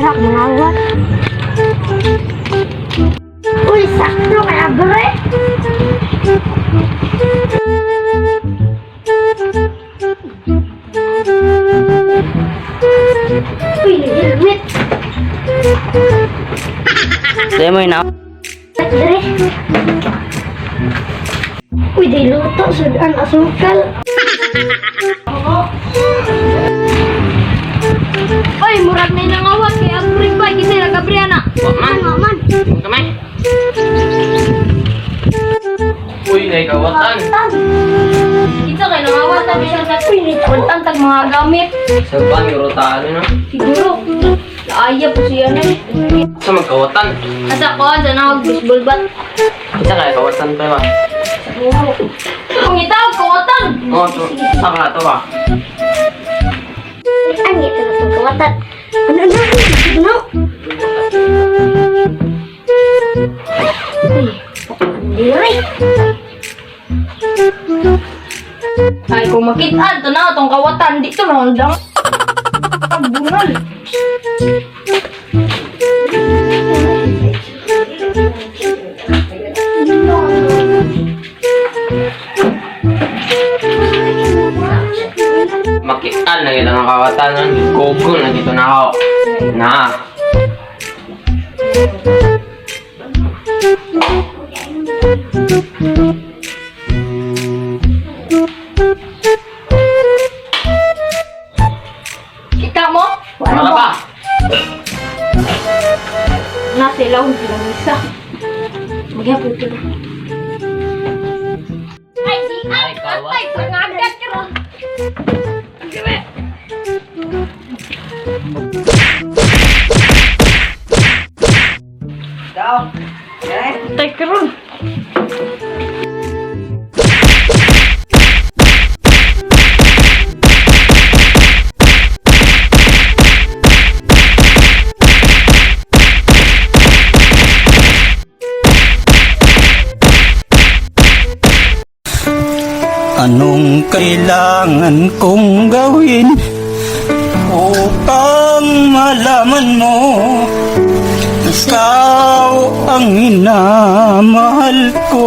Anak, mangawat. Uy, sakto kaya bre. Uy, helmet. Sa'yo mo yun ako. Bre. Uy, di luto. Sudan asukal. Oy, murag na nangawat kay Abring ba kita na Gabriana. Man, Man. kamay. Uy, naikawatan. Kita kay nangawat ta bisan sa kultan tag mga gamit. Sa ban, yung rotalo na. Siguro. Ayap siya na. Sa magkawatan. Asa ko sa nang baseball bat. Isa kaya kawatan pa ba? Kung itaw kawatan. Oo, to. Saka to ba? Ang ito na pagkawatan. Ano na? Ano? Uy, diri. Ay kung makita to na tong kawatan dito na undang. Bungal. Makitan na kita ng kawatan. Gogo na dito na ako. Na. Kita mo? Wala ba? Nasa ilaw ng isa. Magyapon ko na. Ay, di ay, kawat. ay, pangagat ka ron. Tay ka ron. Anong kailangan kong gawin upang malaman mo ikaw ang minamahal ko?